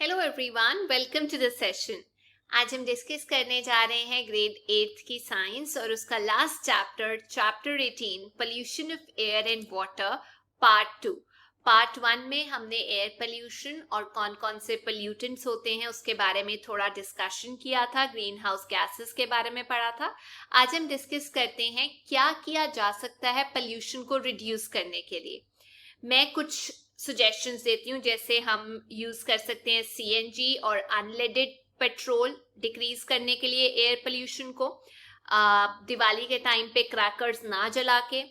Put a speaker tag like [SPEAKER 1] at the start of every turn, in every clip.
[SPEAKER 1] Hello everyone, welcome to the session. आज हम discuss करने जा रहे हैं ग्रेड 8 की साइंस और उसका last chapter 18 pollution of air and water part 2। Part 1 में हमने एयर पोल्यूशन और कौन कौन से पोल्यूटेंट्स होते हैं उसके बारे में थोड़ा डिस्कशन किया था, ग्रीन हाउस गैसेस के बारे में पढ़ा था। आज हम डिस्कस करते हैं क्या किया जा सकता है पोल्यूशन को रिड्यूस करने के लिए। मैं कुछ सजेशंस देती हूँ, जैसे हम यूज कर सकते हैं सीएनजी और अनलेडेड पेट्रोल डिक्रीज करने के लिए एयर पोल्यूशन को। दिवाली के टाइम पे क्रैकर्स ना जला के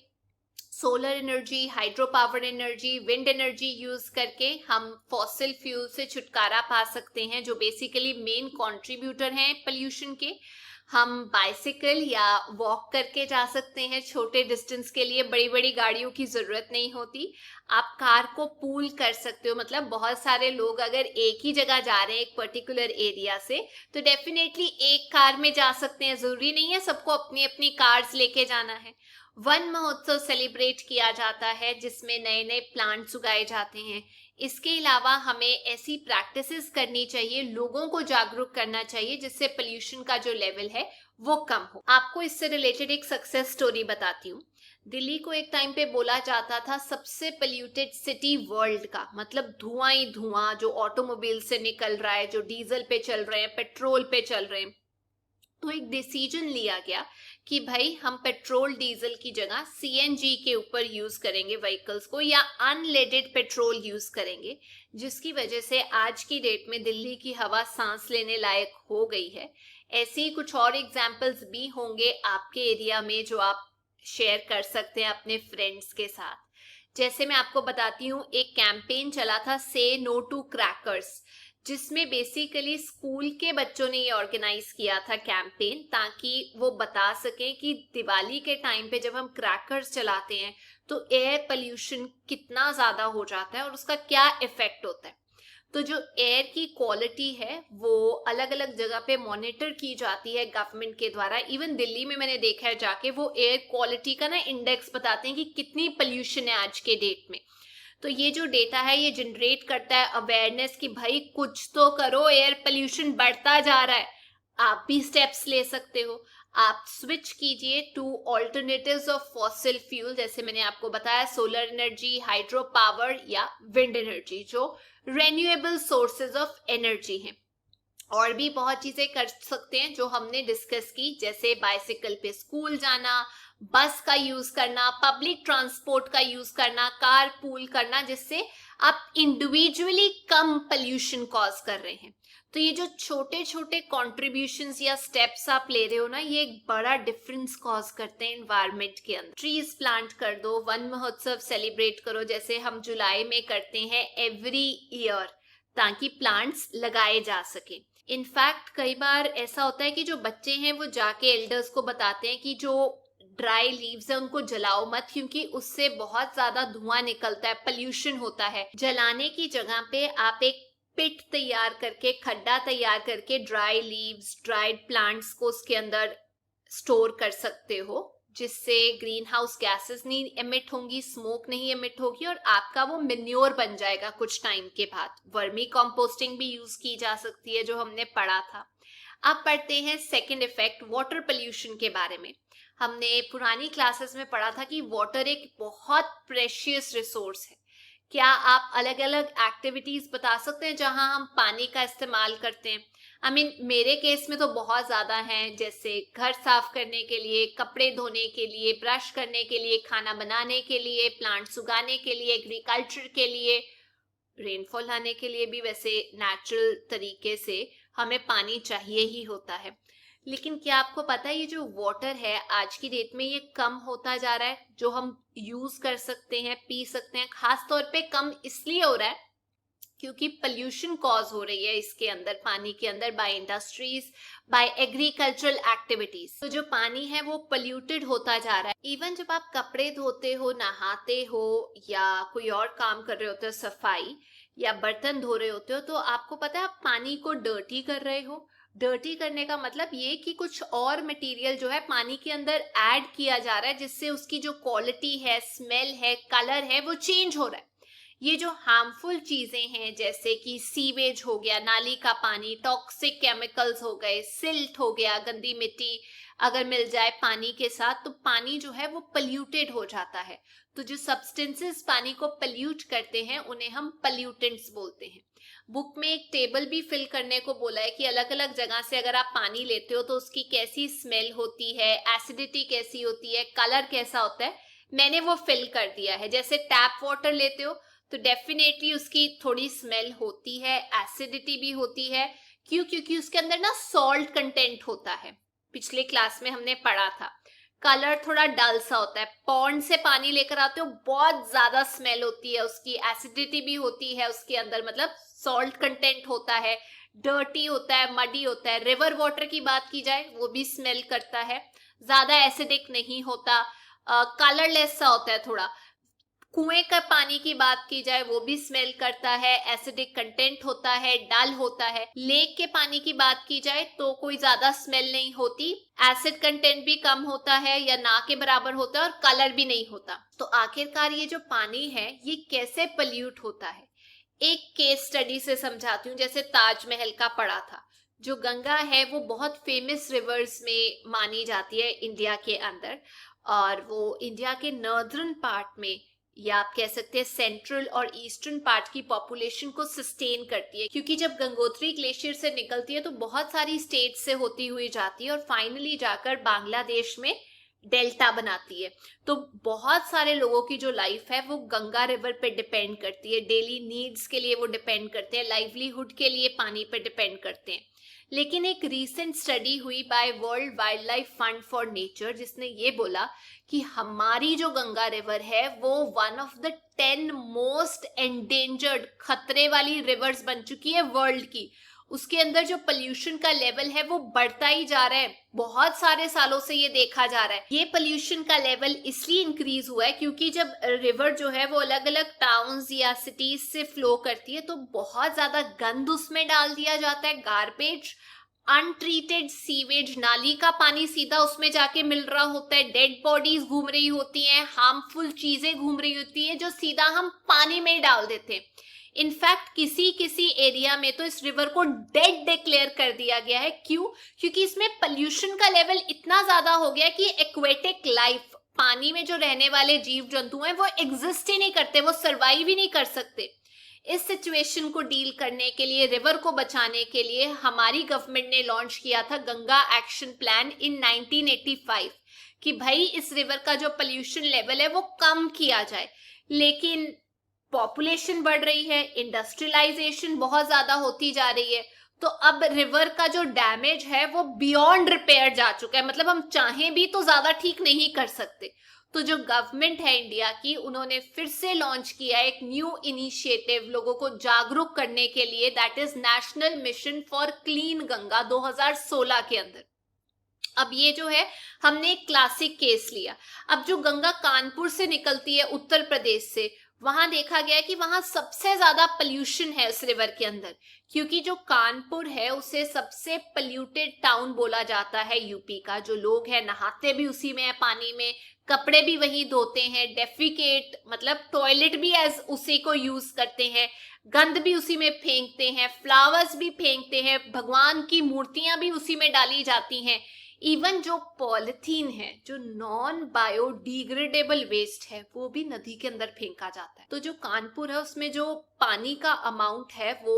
[SPEAKER 1] solar energy, hydro power energy, wind energy use करके हम फॉसिल फ्यूल से छुटकारा पा सकते हैं, जो बेसिकली मेन कंट्रीब्यूटर हैं पोल्यूशन के। हम बाइसिकल या वॉक करके जा सकते हैं छोटे डिस्टेंस के लिए, बड़ी बड़ी गाड़ियों की जरूरत नहीं होती। आप कार को पूल कर सकते हो, मतलब बहुत सारे लोग अगर एक ही जगह जा रहे हैं एक पर्टिकुलर एरिया से, तो डेफिनेटली एक कार में जा सकते हैं। जरूरी नहीं है सबको अपनी अपनी कार्स लेके जाना है। वन महोत्सव सेलिब्रेट किया जाता है जिसमें नए नए प्लांट्स उगाए जाते हैं। इसके अलावा हमें ऐसी प्रैक्टिसेस करनी चाहिए, लोगों को जागरूक करना चाहिए, जिससे पोल्यूशन का जो लेवल है वो कम हो। आपको इससे रिलेटेड एक सक्सेस स्टोरी बताती हूँ। दिल्ली को एक टाइम पे बोला जाता था सबसे पोल्यूटेड सिटी वर्ल्ड का, मतलब धुआं ही धुआं जो ऑटोमोबाइल से निकल रहा है, जो डीजल पे चल रहे हैं, पेट्रोल पे चल रहे हैं। तो एक डिसीजन लिया गया कि भाई हम पेट्रोल डीजल की जगह सीएनजी के ऊपर यूज करेंगे व्हीकल्स को, या अनलेडेड पेट्रोल यूज करेंगे, जिसकी वजह से आज की डेट में दिल्ली की हवा सांस लेने लायक हो गई है। ऐसे ही कुछ और एग्जाम्पल्स भी होंगे आपके एरिया में जो आप शेयर कर सकते हैं अपने फ्रेंड्स के साथ। जैसे मैं आपको बताती हूँ, एक कैंपेन चला था से नो टू क्रैकर्स, जिसमें बेसिकली स्कूल के बच्चों ने ये ऑर्गेनाइज किया था कैंपेन, ताकि वो बता सकें कि दिवाली के टाइम पे जब हम क्रैकर्स चलाते हैं तो एयर पोल्यूशन कितना ज्यादा हो जाता है और उसका क्या इफेक्ट होता है। तो जो एयर की क्वालिटी है वो अलग अलग जगह पे मॉनिटर की जाती है गवर्नमेंट के द्वारा। इवन दिल्ली में मैंने देखा है जाके, वो एयर क्वालिटी का ना इंडेक्स बताते हैं कि कितनी पोल्यूशन है आज के डेट में। तो ये जो डेटा है ये जनरेट करता है अवेयरनेस कि भाई कुछ तो करो, एयर पोल्यूशन बढ़ता जा रहा है। आप भी स्टेप्स ले सकते हो। आप स्विच कीजिए to alternatives of fossil fuel, जैसे मैंने आपको बताया सोलर एनर्जी, हाइड्रो पावर या विंड एनर्जी, जो रेन्यूएबल सोर्सेज ऑफ एनर्जी हैं। और भी बहुत चीजें कर सकते हैं जो हमने डिस्कस की, जैसे बाइसिकल पे स्कूल जाना, बस का यूज करना, पब्लिक ट्रांसपोर्ट का यूज करना, कार पूल करना, जिससे आप इंडिविजुअली कम पोल्यूशन कॉज कर रहे हैं। तो ये जो छोटे छोटे कॉन्ट्रीब्यूशंस या स्टेप्स आप ले रहे हो ना, ये एक बड़ा डिफरेंस कॉज करते हैं एनवायरनमेंट के अंदर। ट्रीज प्लांट कर दो, वन महोत्सव सेलिब्रेट करो, जैसे हम जुलाई में करते हैं एवरी ईयर, ताकि प्लांट्स लगाए जा सके। इनफैक्ट कई बार ऐसा होता है कि जो बच्चे हैं वो जाके एल्डर्स को बताते हैं कि जो ड्राई लीव्स है उनको जलाओ मत, क्योंकि उससे बहुत ज्यादा धुआं निकलता है, पोल्यूशन होता है। जलाने की जगह पे आप एक पिट तैयार करके, खड्डा तैयार करके ड्राई लीव्स, ड्राइड प्लांट्स को उसके अंदर स्टोर कर सकते हो, जिससे ग्रीन हाउस गैसेस नहीं एमिट होंगी, स्मोक नहीं एमिट होगी, और आपका वो मेन्योर बन जाएगा कुछ टाइम के बाद। वर्मी कंपोस्टिंग भी यूज की जा सकती है, जो हमने पढ़ा था। अब पढ़ते हैं सेकंड इफेक्ट, वाटर पोल्यूशन के बारे में। हमने पुरानी क्लासेस में पढ़ा था कि वाटर एक बहुत प्रेशियस रिसोर्स है। क्या आप अलग अलग एक्टिविटीज बता सकते हैं जहां हम पानी का इस्तेमाल करते हैं? मेरे केस में तो बहुत ज्यादा हैं, जैसे घर साफ करने के लिए, कपड़े धोने के लिए, ब्रश करने के लिए, खाना बनाने के लिए, प्लांट्स उगाने के लिए, एग्रीकल्चर के लिए, रेनफॉल आने के लिए भी वैसे नेचुरल तरीके से हमें पानी चाहिए ही होता है। लेकिन क्या आपको पता है ये जो वाटर है आज की डेट में ये कम होता जा रहा है, जो हम यूज कर सकते हैं, पी सकते हैं। खास तौर पे कम इसलिए हो रहा है क्योंकि पोल्यूशन कॉज हो रही है इसके अंदर, पानी के अंदर, by industries, by agricultural activities. तो जो पानी है वो पोल्यूटेड होता जा रहा है। इवन जब आप कपड़े धोते हो, नहाते हो, या कोई और काम कर रहे होते हो, सफाई या बर्तन धो रहे होते हो, तो आपको पता है आप पानी को डर्टी कर रहे हो। डर्टी करने का मतलब ये कि कुछ और मटेरियल जो है पानी के अंदर ऐड किया जा रहा है, जिससे उसकी जो क्वालिटी है, स्मेल है, कलर है, वो चेंज हो रहा है। ये जो हार्मफुल चीजें हैं जैसे कि सीवेज हो गया, नाली का पानी, टॉक्सिक केमिकल्स हो गए, सिल्ट हो गया, गंदी मिट्टी अगर मिल जाए पानी के साथ तो पानी जो है वो पल्यूटेड हो जाता है। तो जो सब्सटेंसेस पानी को पल्यूट करते हैं उन्हें हम पल्यूटेंट्स बोलते हैं। बुक में एक टेबल भी फिल करने को बोला है कि अलग अलग जगह से अगर आप पानी लेते हो तो उसकी कैसी स्मेल होती है, एसिडिटी कैसी होती है, कलर कैसा होता है, मैंने वो फिल कर दिया है। जैसे टैप वाटर लेते हो तो डेफिनेटली उसकी थोड़ी स्मेल होती है, एसिडिटी भी होती है। क्यों? क्योंकि उसके अंदर ना सॉल्ट कंटेंट होता है, पिछले क्लास में हमने पढ़ा था। कलर थोड़ा डल सा होता है। पॉन्ड से पानी लेकर आते हो, बहुत ज्यादा स्मेल होती है उसकी, एसिडिटी भी होती है उसके अंदर, मतलब सॉल्ट कंटेंट होता है, डर्टी होता है, मडी होता है। रिवर वाटर की बात की जाए वो भी स्मेल करता है, ज्यादा एसिडिक नहीं होता, कलरलेस सा होता है थोड़ा। कुएं का पानी की बात की जाए वो भी स्मेल करता है, एसिडिक कंटेंट होता है, डल होता है। लेक के पानी की बात की जाए तो कोई ज्यादा स्मेल नहीं होती, एसिड कंटेंट भी कम होता है या ना के बराबर होता है और कलर भी नहीं होता। तो आखिरकार ये जो पानी है ये कैसे पल्यूट होता है, एक केस स्टडी से समझाती हूँ। जैसे ताजमहल का पढ़ा था, जो गंगा है वो बहुत फेमस रिवर्स में मानी जाती है इंडिया के अंदर, और वो इंडिया के नॉर्दर्न पार्ट में या आप कह सकते हैं सेंट्रल और ईस्टर्न पार्ट की पॉपुलेशन को सस्टेन करती है। क्योंकि जब गंगोत्री ग्लेशियर से निकलती है तो बहुत सारी स्टेट से होती हुई जाती है और फाइनली जाकर बांग्लादेश में डेल्टा बनाती है। तो बहुत सारे लोगों की जो लाइफ है वो गंगा रिवर पे डिपेंड करती है, डेली नीड्स के लिए वो डिपेंड करते हैं, लाइवलीहुड के लिए पानी पे डिपेंड करते हैं। लेकिन एक रीसेंट स्टडी हुई by World Wildlife Fund for Nature जिसने ये बोला कि हमारी जो गंगा रिवर है वो one of the 10 most endangered, खतरे वाली रिवर्स बन चुकी है वर्ल्ड की। उसके अंदर जो पोल्यूशन का लेवल है वो बढ़ता ही जा रहा है, बहुत सारे सालों से ये देखा जा रहा है। ये पोल्यूशन का लेवल इसलिए इंक्रीज हुआ है क्योंकि जब रिवर जो है वो अलग अलग टाउन्स या सिटीज से फ्लो करती है तो बहुत ज्यादा गंद उसमें डाल दिया जाता है, गार्बेज, अनट्रीटेड सीवेज, नाली का पानी सीधा उसमें जाके मिल रहा होता है, डेड बॉडीज घूम रही होती हैं, हार्मफुल चीजें घूम रही होती है जो सीधा हम पानी में ही डाल देते हैं। इनफैक्ट किसी किसी एरिया में तो इस रिवर को डेड डिक्लेयर कर दिया गया है। क्यों? क्योंकि इसमें पोल्यूशन का लेवल इतना ज्यादा हो गया कि एक्वेटिक लाइफ, पानी में जो रहने वाले जीव जंतु हैं वो एग्जिस्ट ही नहीं करते, वो सरवाइव ही नहीं कर सकते। इस सिचुएशन को डील करने के लिए, रिवर को बचाने के लिए हमारी गवर्नमेंट ने लॉन्च किया था गंगा एक्शन प्लान इन 1985 कि भाई इस रिवर का जो पोल्यूशन लेवल है वो कम किया जाए। लेकिन पॉपुलेशन बढ़ रही है, इंडस्ट्रियलाइजेशन बहुत ज्यादा होती जा रही है, तो अब रिवर का जो डैमेज है वो बियॉन्ड रिपेयर जा चुका है, मतलब हम चाहें भी तो ज्यादा ठीक नहीं कर सकते। तो जो गवर्नमेंट है इंडिया की, उन्होंने फिर से लॉन्च किया एक न्यू इनिशिएटिव लोगों को जागरूक करने के लिए, that is national mission for clean Ganga 2016 के अंदर। अब ये जो है हमने एक क्लासिक केस लिया। अब जो गंगा कानपुर से निकलती है उत्तर प्रदेश से, वहां देखा गया कि वहां सबसे ज्यादा पोल्यूशन है उस रिवर के अंदर, क्योंकि जो कानपुर है उसे सबसे पोल्यूटेड टाउन बोला जाता है यूपी का। जो लोग हैं नहाते भी उसी में है पानी में, कपड़े भी वही धोते हैं, डेफिकेट मतलब टॉयलेट भी एज उसी को यूज करते हैं, गंद भी उसी में फेंकते हैं, फ्लावर्स भी फेंकते हैं, भगवान की मूर्तियां भी उसी में डाली जाती हैं। इवन जो पॉलिथीन है, जो नॉन बायोडिग्रेडेबल वेस्ट है, वो भी नदी के अंदर फेंका जाता है। तो जो कानपुर है उसमें जो पानी का अमाउंट है वो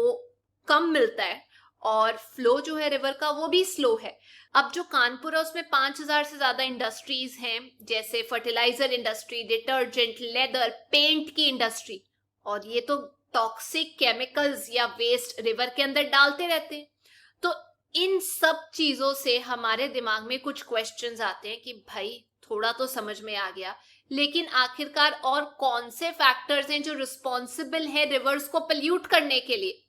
[SPEAKER 1] कम मिलता है और फ्लो जो है रिवर का वो भी स्लो है। अब जो कानपुर है उसमें 5000 से ज्यादा इंडस्ट्रीज हैं, जैसे fertiliser industry, detergent, leather, paint की इंडस्ट्री, और ये तो टॉक्सिक केमिकल्स या वेस्ट रिवर के अंदर डालते रहते हैं। तो इन सब चीजों से हमारे दिमाग में कुछ क्वेश्चंस आते हैं कि भाई थोड़ा तो समझ में आ गया, लेकिन आखिरकार और कौन से फैक्टर्स हैं जो रिस्पॉन्सिबल है रिवर्स को पोल्यूट करने के लिए।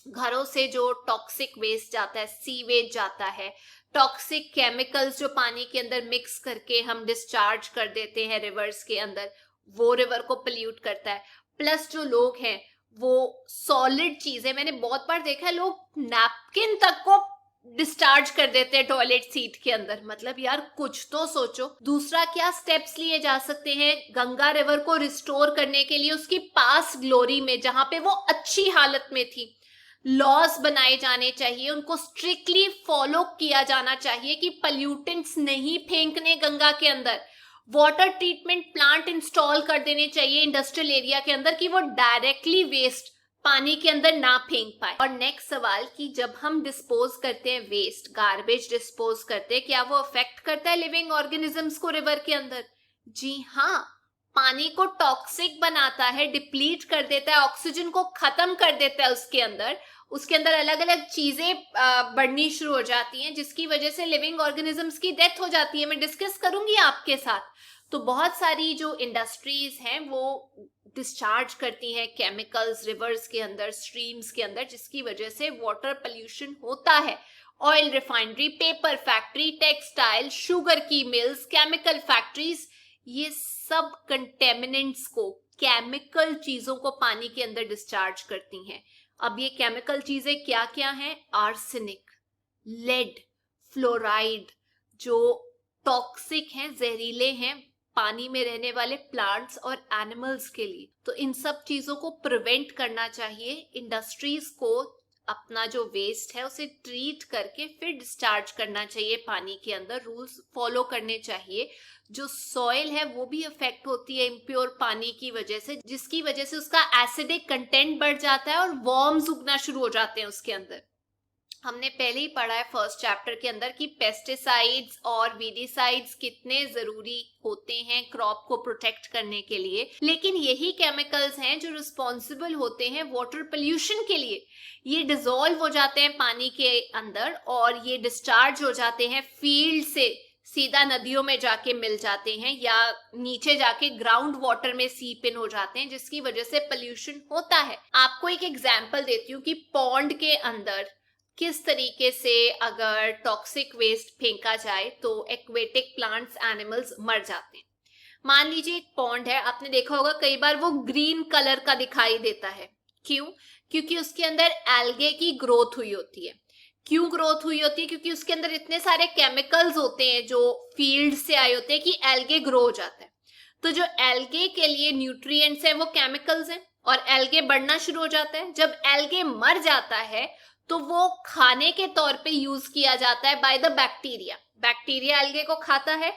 [SPEAKER 1] घरों से जो टॉक्सिक वेस्ट जाता है, सीवेज जाता है, टॉक्सिक केमिकल्स जो पानी के अंदर मिक्स करके हम डिस्चार्ज कर देते हैं रिवर्स के अंदर, वो रिवर को पोल्यूट करता है। प्लस जो लोग हैं वो सॉलिड चीजें, मैंने बहुत बार देखा है लोग नैपकिन तक को डिस्चार्ज कर देते हैं टॉयलेट सीट के अंदर। मतलब यार कुछ तो सोचो। दूसरा क्या स्टेप्स लिए जा सकते हैं गंगा रिवर को रिस्टोर करने के लिए उसकी पास ग्लोरी में, जहां पे वो अच्छी हालत में थी। लॉज बनाए जाने चाहिए, उनको स्ट्रिक्टली फॉलो किया जाना चाहिए कि पल्यूटेंट्स नहीं फेंकने गंगा के अंदर। वाटर ट्रीटमेंट प्लांट इंस्टॉल कर देने चाहिए इंडस्ट्रियल एरिया के अंदर कि वो डायरेक्टली वेस्ट पानी के अंदर ना फेंक पाए। और नेक्स्ट सवाल कि जब हम डिस्पोज करते हैं वेस्ट, गार्बेज डिस्पोज करते हैं, क्या वो अफेक्ट करता है लिविंग ऑर्गेनिजम्स को रिवर के अंदर? जी हाँ, पानी को टॉक्सिक बनाता है, डिप्लीट कर देता है, ऑक्सीजन को खत्म कर देता है उसके अंदर अलग अलग चीजें बढ़नी शुरू हो जाती हैं, जिसकी वजह से लिविंग ऑर्गेनिजम्स की डेथ हो जाती है। मैं डिस्कस करूंगी आपके साथ। तो बहुत सारी जो इंडस्ट्रीज हैं वो डिस्चार्ज करती हैं केमिकल्स रिवर्स के अंदर, स्ट्रीम्स के अंदर, जिसकी वजह से वाटर पोल्यूशन होता है। Oil refinery, paper factory, textile, sugar की मिल्स, केमिकल फैक्ट्रीज, ये सब कंटेमिनेंट्स को, केमिकल चीजों को पानी के अंदर डिस्चार्ज करती हैं। अब ये केमिकल चीजें क्या क्या हैं? आर्सेनिक, लेड, फ्लोराइड, जो टॉक्सिक हैं, जहरीले हैं पानी में रहने वाले प्लांट्स और एनिमल्स के लिए। तो इन सब चीजों को प्रिवेंट करना चाहिए। इंडस्ट्रीज को अपना जो वेस्ट है उसे ट्रीट करके फिर डिस्चार्ज करना चाहिए पानी के अंदर। रूल्स फॉलो करने चाहिए। जो सॉइल है वो भी अफेक्ट होती है इम्प्योर पानी की वजह से, जिसकी वजह से उसका एसिडिक कंटेंट बढ़ जाता है और वॉर्म्स उगना शुरू हो जाते हैं उसके अंदर। हमने पहले ही पढ़ा है फर्स्ट चैप्टर के अंदर कि पेस्टिसाइड्स और वीडिसाइड्स कितने जरूरी होते हैं क्रॉप को प्रोटेक्ट करने के लिए। लेकिन यही केमिकल्स हैं जो रिस्पॉन्सिबल होते हैं वाटर पोल्यूशन के लिए। ये डिसॉल्व हो जाते हैं पानी के अंदर और ये डिस्चार्ज हो जाते हैं फील्ड से, सीधा नदियों में जाके मिल जाते हैं या नीचे जाके ग्राउंड वाटर में सीप इन हो जाते हैं, जिसकी वजह से पोल्यूशन होता है। आपको एक एग्जांपल देती हूँ कि पॉन्ड के अंदर किस तरीके से अगर टॉक्सिक वेस्ट फेंका जाए तो एक्वेटिक प्लांट्स, एनिमल्स मर जाते हैं। मान लीजिए एक पॉन्ड है, आपने देखा होगा कई बार वो ग्रीन कलर का दिखाई देता है। क्यों? क्योंकि उसके अंदर एल्गे की ग्रोथ हुई होती है। क्यों ग्रोथ हुई होती है? क्योंकि उसके अंदर इतने सारे केमिकल्स होते हैं जो फील्ड से आए होते हैं कि एल्गे ग्रो हो जाता है। तो जो एल्गे के लिए न्यूट्रिएंट्स हैं वो केमिकल्स हैं और एल्गे बढ़ना शुरू हो जाता है। जब एल्गे मर जाता है तो वो खाने के तौर पे यूज किया जाता है by the bacteria. Bacteria algae को खाता है,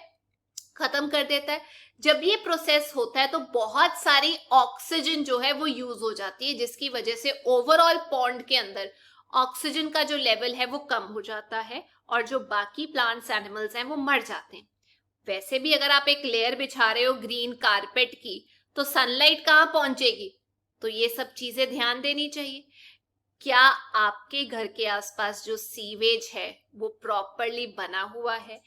[SPEAKER 1] खत्म कर देता है। जब ये प्रोसेस होता है तो बहुत सारी ऑक्सीजन जो है वो यूज हो जाती है, जिसकी वजह से ओवरऑल पॉन्ड के अंदर ऑक्सीजन का जो लेवल है वो कम हो जाता है और जो बाकी प्लांट्स, एनिमल्स हैं वो मर जाते हैं। वैसे भी अगर आप एक लेयर बिछा रहे हो ग्रीन कारपेट की तो सनलाइट कहाँ पहुंचेगी? तो ये सब चीजें ध्यान देनी चाहिए। क्या आपके घर के आसपास जो सीवेज है वो प्रॉपरली बना हुआ है?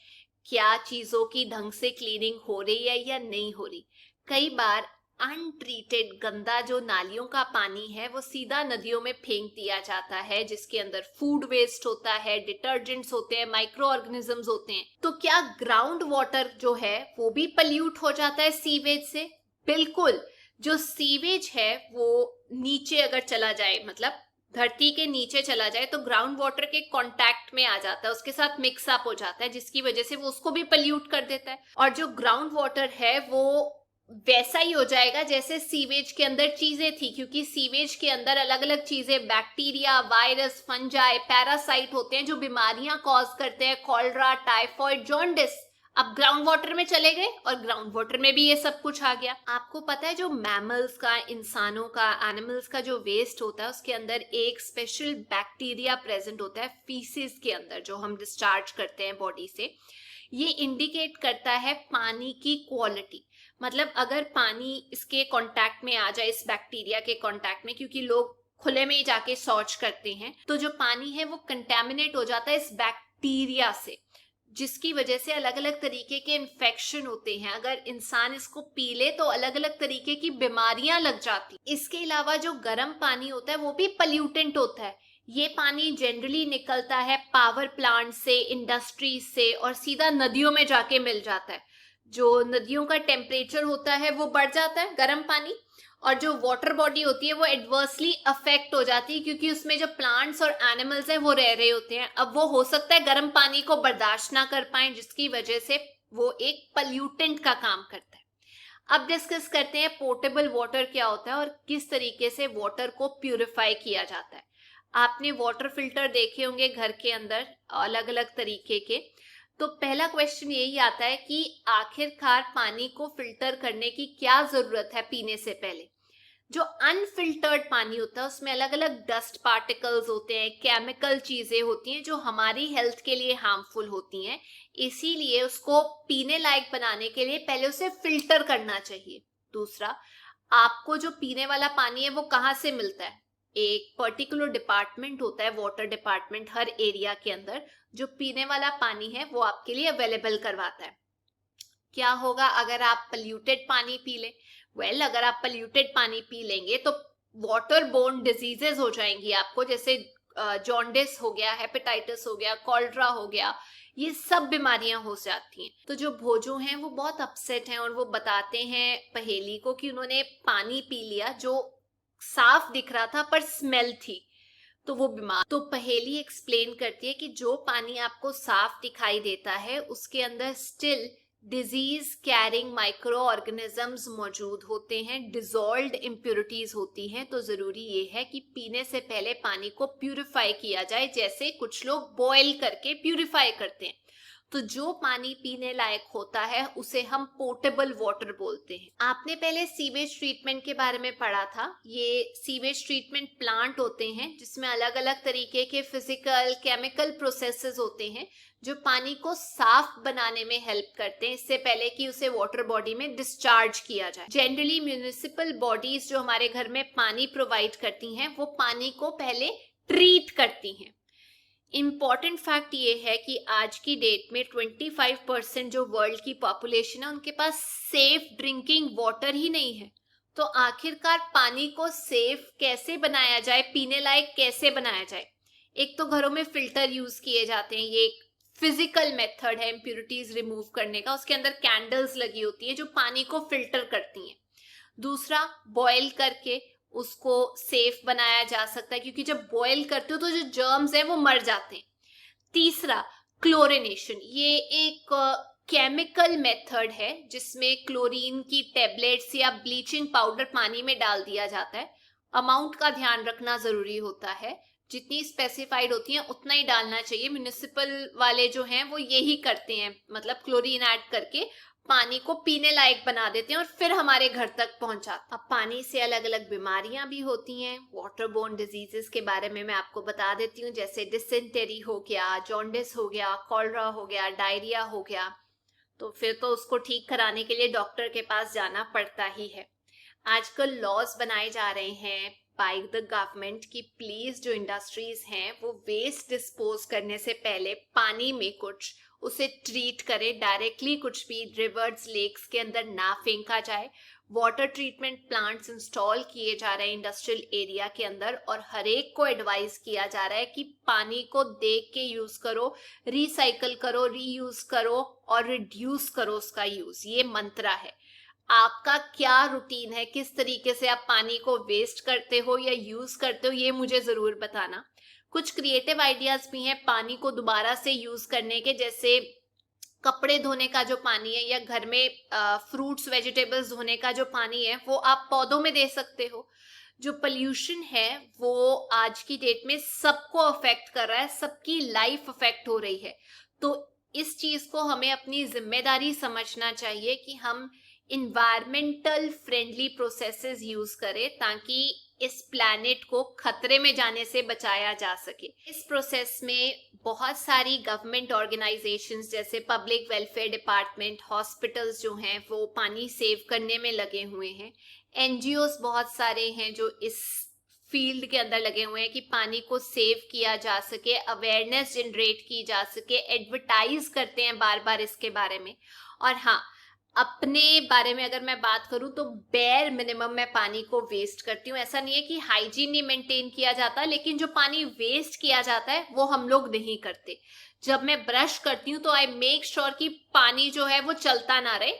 [SPEAKER 1] क्या चीजों की ढंग से क्लीनिंग हो रही है या नहीं हो रही? कई बार अनट्रीटेड गंदा जो नालियों का पानी है वो सीधा नदियों में फेंक दिया जाता है, जिसके अंदर फूड वेस्ट होता है, डिटर्जेंट्स होते हैं, माइक्रो ऑर्गेनिजम्स होते हैं। तो क्या ग्राउंड वाटर जो है वो भी पल्यूट हो जाता है सीवेज से? बिल्कुल। जो सीवेज है वो नीचे अगर चला जाए, मतलब धरती के नीचे चला जाए, तो ग्राउंड वाटर के कांटेक्ट में आ जाता है, उसके साथ मिक्स अप हो जाता है, जिसकी वजह से वो उसको भी पल्यूट कर देता है। और जो ग्राउंड वाटर है वो वैसा ही हो जाएगा जैसे सीवेज के अंदर चीजें थी, क्योंकि सीवेज के अंदर अलग अलग चीजें, बैक्टीरिया, वायरस, फंजाई, पैरासाइट होते हैं जो बीमारियां कॉज करते हैं, कॉलरा, टाइफॉइड, जॉन्डिस। अब ग्राउंड वाटर में चले गए और ग्राउंड वाटर में भी ये सब कुछ आ गया। आपको पता है जो मैमल्स का, इंसानों का, एनिमल्स का जो वेस्ट होता है उसके अंदर एक स्पेशल बैक्टीरिया प्रेजेंट होता है फीसिस के अंदर, जो हम डिस्चार्ज करते हैं बॉडी से। ये इंडिकेट करता है पानी की क्वालिटी। मतलब अगर पानी इसके कांटेक्ट में आ जाए, इस बैक्टीरिया के कांटेक्ट में, क्योंकि लोग खुले में ही जाके शौच करते हैं, तो जो पानी है वो कंटेमिनेट हो जाता है इस बैक्टीरिया से, जिसकी वजह से अलग अलग तरीके के इन्फेक्शन होते हैं। अगर इंसान इसको पी ले तो अलग अलग तरीके की बीमारियां लग जाती। इसके अलावा जो गर्म पानी होता है वो भी पल्यूटेंट होता है। ये पानी जनरली निकलता है पावर प्लांट से, इंडस्ट्री से, और सीधा नदियों में जाके मिल जाता है। जो नदियों का टेम्परेचर होता है वो बढ़ जाता है, गर्म पानी, और जो वाटर बॉडी होती है वो एडवर्सली अफेक्ट हो जाती है, क्योंकि उसमें जो प्लांट्स और एनिमल्स हैं वो रह रहे होते हैं। अब वो हो सकता है गर्म पानी को बर्दाश्त ना कर पाए, जिसकी वजह से वो एक पल्यूटेंट का काम करता है। अब डिस्कस करते हैं पोर्टेबल वाटर क्या होता है और किस तरीके से वाटर को प्यूरिफाई किया जाता है। आपने वाटर फिल्टर देखे होंगे घर के अंदर अलग अलग तरीके के। तो पहला क्वेश्चन यही आता है कि आखिरकार पानी को फिल्टर करने की क्या जरूरत है पीने से पहले। जो अनफिल्टर्ड पानी होता है उसमें अलग अलग डस्ट पार्टिकल्स होते हैं, केमिकल चीजें होती हैं जो हमारी हेल्थ के लिए हार्मफुल होती हैं। इसीलिए उसको पीने लायक बनाने के लिए पहले उसे फिल्टर करना चाहिए। दूसरा, आपको जो पीने वाला पानी है वो कहाँ से मिलता है? एक पर्टिकुलर डिपार्टमेंट होता है, वाटर डिपार्टमेंट, हर एरिया के अंदर जो पीने वाला पानी है वो आपके लिए अवेलेबल करवाता है। क्या होगा अगर आप पोल्यूटेड पानी पी लें? अगर आप पोल्यूटेड पानी पी लेंगे तो वाटर बोर्न डिजीजेस हो जाएंगी आपको, जैसे जॉन्डिस हो गया, हेपेटाइटिस हो गया, कॉलरा हो गया, ये सब बीमारियां हो जाती हैं। तो जो भोजू हैं वो बहुत अपसेट हैं और वो बताते हैं पहेली को कि उन्होंने पानी पी लिया जो साफ दिख रहा था पर स्मेल थी, तो वो बीमार। तो पहेली एक्सप्लेन करती है कि जो पानी आपको साफ दिखाई देता है उसके अंदर still disease carrying micro organisms मौजूद होते हैं, डिजॉल्व्ड इम्प्योरिटीज होती हैं। तो जरूरी ये है कि पीने से पहले पानी को प्यूरिफाई किया जाए, जैसे कुछ लोग बॉयल करके प्यूरिफाई करते हैं। तो जो पानी पीने लायक होता है उसे हम पोर्टेबल वाटर बोलते हैं। आपने पहले सीवेज ट्रीटमेंट के बारे में पढ़ा था। ये सीवेज ट्रीटमेंट प्लांट होते हैं जिसमें अलग अलग तरीके के फिजिकल केमिकल प्रोसेसेस होते हैं जो पानी को साफ बनाने में हेल्प करते हैं, इससे पहले कि उसे वाटर बॉडी में डिस्चार्ज किया जाए। जनरली म्यूनिसिपल बॉडीज जो हमारे घर में पानी प्रोवाइड करती हैं वो पानी को पहले ट्रीट करती हैं। इम्पॉर्टेंट फैक्ट ये है कि आज की डेट में 25% जो वर्ल्ड की पॉपुलेशन है उनके पास सेफ ड्रिंकिंग वाटर ही नहीं है। तो आखिरकार पानी को सेफ कैसे बनाया जाए, पीने लायक कैसे बनाया जाए? एक तो घरों में फिल्टर यूज किए जाते हैं, ये एक फिजिकल मेथड है इम्प्यूरिटीज रिमूव करने का। उसके अंदर कैंडल्स लगी होती है जो पानी को फिल्टर करती हैं। दूसरा, बॉयल करके उसको सेफ बनाया जा सकता है, क्योंकि जब बॉयल करते हो तो जो जर्म्स हैं वो मर जाते हैं। तीसरा, क्लोरिनेशन। ये एक केमिकल मेथड है जिसमें क्लोरीन की टेबलेट्स या ब्लीचिंग पाउडर पानी में डाल दिया जाता है। अमाउंट का ध्यान रखना जरूरी होता है, जितनी स्पेसिफाइड होती है उतना ही डालना चाहिए। म्युनिसिपल वाले जो हैं वो यही करते हैं, मतलब क्लोरीन ऐड करके पानी को पीने लायक बना देते हैं और फिर हमारे घर तक पहुंचाते हैं। अब पानी से अलग अलग बीमारियां भी होती हैं। वाटर बोर्न डिजीजेस के बारे में मैं आपको बता देती हूँ, जैसे डिसेंटरी हो गया, जॉन्डिस हो गया, कॉलरा हो गया, डायरिया हो गया। तो फिर तो उसको ठीक कराने के लिए डॉक्टर के पास जाना पड़ता ही है। आजकल लॉज बनाए जा रहे हैं बाय द गवर्नमेंट की प्लीज जो इंडस्ट्रीज हैं वो वेस्ट डिस्पोज करने से पहले पानी में कुछ उसे ट्रीट करें। डायरेक्टली कुछ भी रिवर्स लेक्स के अंदर ना फेंका जाए। वाटर ट्रीटमेंट प्लांट्स इंस्टॉल किए जा रहे हैं इंडस्ट्रियल एरिया के अंदर और हर एक को एडवाइस किया जा रहा है कि पानी को देख के यूज करो, रिसाइकल करो, रीयूज करो और रिड्यूस करो उसका यूज। ये मंत्रा है। आपका क्या रूटीन है, किस तरीके से आप पानी को वेस्ट करते हो या यूज करते हो, ये मुझे जरूर बताना। कुछ क्रिएटिव आइडियाज भी हैं पानी को दोबारा से यूज करने के, जैसे कपड़े धोने का जो पानी है या घर में फ्रूट्स वेजिटेबल्स धोने का जो पानी है वो आप पौधों में दे सकते हो। जो पोल्यूशन है वो आज की डेट में सबको अफेक्ट कर रहा है, सबकी लाइफ अफेक्ट हो रही है। तो इस चीज को हमें अपनी जिम्मेदारी समझना चाहिए कि हम इन्वायरमेंटल फ्रेंडली प्रोसेसेस यूज करें ताकि इस प्लैनेट को खतरे में जाने से बचाया जा सके। इस प्रोसेस में बहुत सारी गवर्नमेंट ऑर्गेनाइजेशंस जैसे पब्लिक वेलफेयर डिपार्टमेंट, हॉस्पिटल्स जो हैं वो पानी सेव करने में लगे हुए हैं। एनजीओस बहुत सारे हैं जो इस फील्ड के अंदर लगे हुए हैं कि पानी को सेव किया जा सके, अवेयरनेस जनरेट की जा सके, एडवर्टाइज करते हैं बार बार इसके बारे में। और हाँ, अपने बारे में अगर मैं बात करूं तो बेयर मिनिमम मैं पानी को वेस्ट करती हूँ। ऐसा नहीं है कि हाइजीन नहीं मेंटेन किया जाता, लेकिन जो पानी वेस्ट किया जाता है वो हम लोग नहीं करते। जब मैं ब्रश करती हूँ तो आई मेक श्योर कि पानी जो है वो चलता ना रहे,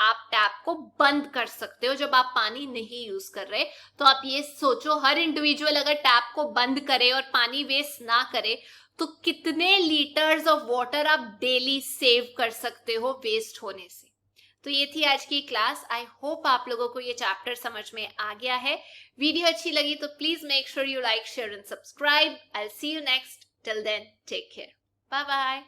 [SPEAKER 1] आप टैप को बंद कर सकते हो जब आप पानी नहीं यूज कर रहे। तो आप ये सोचो, हर इंडिविजुअल अगर टैप को बंद करे और पानी वेस्ट ना करे तो कितने लीटर्स ऑफ वाटर आप डेली सेव कर सकते हो वेस्ट होने से। तो ये थी आज की क्लास। आई होप आप लोगों को ये चैप्टर समझ में आ गया है। वीडियो अच्छी लगी तो please make sure you like, share and subscribe. I will see you next. Till then take care. Bye bye.